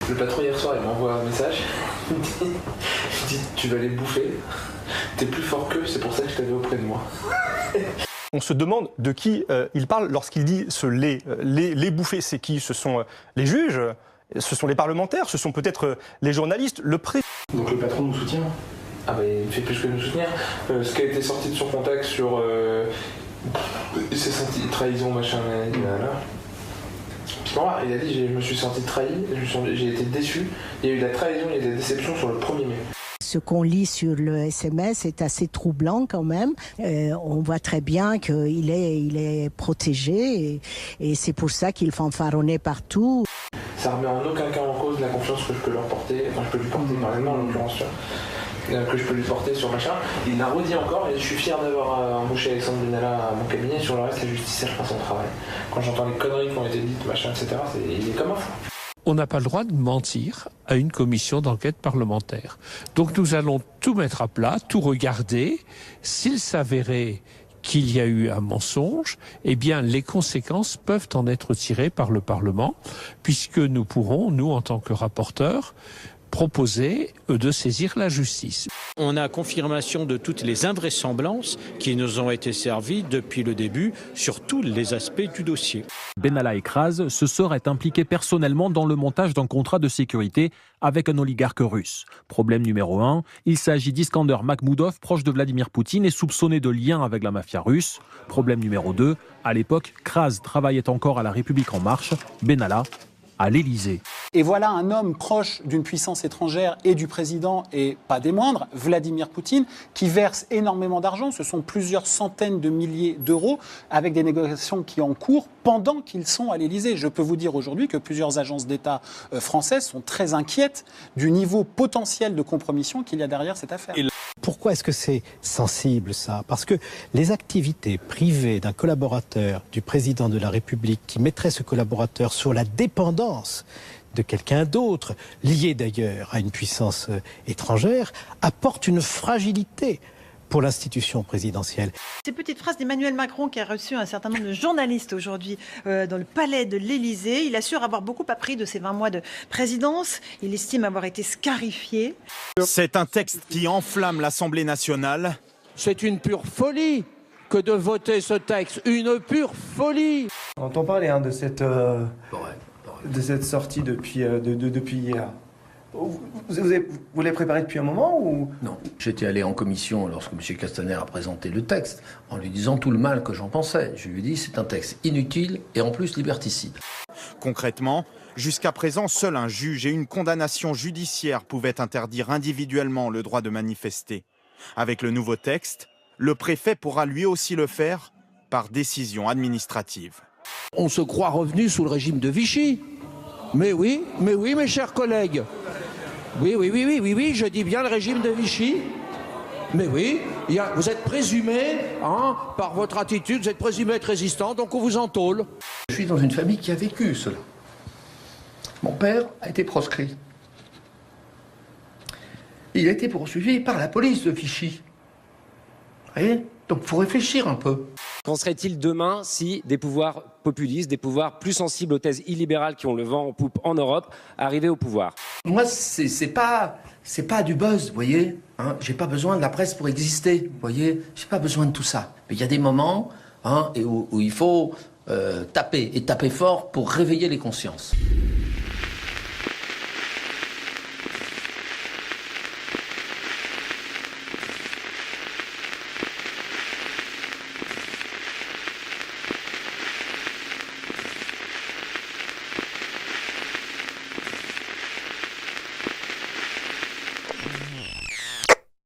Le patron hier soir, il m'envoie un message. Il me dit tu vas les bouffer. T'es plus fort qu'eux, c'est pour ça que je t'avais auprès de moi. On se demande de qui il parle lorsqu'il dit ce lait. Les bouffer, c'est qui? Ce sont les juges, ce sont les parlementaires, ce sont peut-être les journalistes, le président. Donc le patron nous soutient? Ah bah il fait plus que nous soutenir. Ce qui a été sorti de son contact sur ses sentis trahison, machin, là. Il a dit je me suis senti trahi, j'ai été déçu. Il y a eu de la trahison, il y a eu de la déception sur le 1er mai. Ce qu'on lit sur le SMS est assez troublant quand même. On voit très bien qu'il est protégé et c'est pour ça qu'il fanfaronnait partout. Ça remet en aucun cas en cause la confiance que je peux leur porter, enfin je peux lui porter normalement en l'occurrence, que je peux lui porter sur machin. Il l'a redit encore et je suis fier d'avoir embauché Alexandre Benalla à mon cabinet. Sur le reste, la justice, elle fera son travail. Quand j'entends les conneries qui ont été dites, machin, etc., il est comme un fou. On n'a pas le droit de mentir à une commission d'enquête parlementaire. Donc nous allons tout mettre à plat, tout regarder. S'il s'avérait qu'il y a eu un mensonge, eh bien les conséquences peuvent en être tirées par le Parlement, puisque nous pourrons, nous en tant que rapporteurs, proposer de saisir la justice. On a confirmation de toutes les invraisemblances qui nous ont été servies depuis le début sur tous les aspects du dossier. Benalla et Kras se seraient impliqués personnellement dans le montage d'un contrat de sécurité avec un oligarque russe. Problème numéro 1, il s'agit d'Iskander Makhmoudov, proche de Vladimir Poutine et soupçonné de liens avec la mafia russe. Problème numéro 2, à l'époque, Kras travaillait encore à La République En Marche, Benalla à l'Élysée. Et voilà un homme proche d'une puissance étrangère et du président, et pas des moindres, Vladimir Poutine, qui verse énormément d'argent. Ce sont plusieurs centaines de milliers d'euros, avec des négociations qui en cours pendant qu'ils sont à l'Élysée. Je peux vous dire aujourd'hui que plusieurs agences d'État françaises sont très inquiètes du niveau potentiel de compromission qu'il y a derrière cette affaire. Pourquoi est-ce que c'est sensible, ça? Parce que les activités privées d'un collaborateur du président de la République qui mettrait ce collaborateur sur la dépendance de quelqu'un d'autre, lié d'ailleurs à une puissance étrangère, apportent une fragilité pour l'institution présidentielle. Ces petites phrases d'Emmanuel Macron qui a reçu un certain nombre de journalistes aujourd'hui dans le palais de l'Élysée. Il assure avoir beaucoup appris de ses 20 mois de présidence. Il estime avoir été scarifié. C'est un texte qui enflamme l'Assemblée nationale. C'est une pure folie que de voter ce texte. Une pure folie. On entend parler de cette sortie depuis hier. Vous l'avez préparé depuis un moment ou... Non, j'étais allé en commission lorsque M. Castaner a présenté le texte, en lui disant tout le mal que j'en pensais. Je lui ai dit c'est un texte inutile et en plus liberticide. Concrètement, jusqu'à présent, seul un juge et une condamnation judiciaire pouvaient interdire individuellement le droit de manifester. Avec le nouveau texte, le préfet pourra lui aussi le faire par décision administrative. On se croit revenu sous le régime de Vichy. Mais oui, mes chers collègues. Oui, je dis bien le régime de Vichy. Mais oui, vous êtes présumé, par votre attitude, vous êtes présumé être résistant, donc on vous entôle. Je suis dans une famille qui a vécu cela. Mon père a été proscrit. Il a été poursuivi par la police de Vichy. Vous voyez ? Donc il faut réfléchir un peu. Qu'en serait-il demain si des pouvoirs populistes, des pouvoirs plus sensibles aux thèses illibérales qui ont le vent en poupe en Europe, arrivaient au pouvoir? Moi, c'est pas du buzz, vous voyez. J'ai pas besoin de la presse pour exister, vous voyez. J'ai pas besoin de tout ça. Mais il y a des moments où il faut taper, et taper fort pour réveiller les consciences.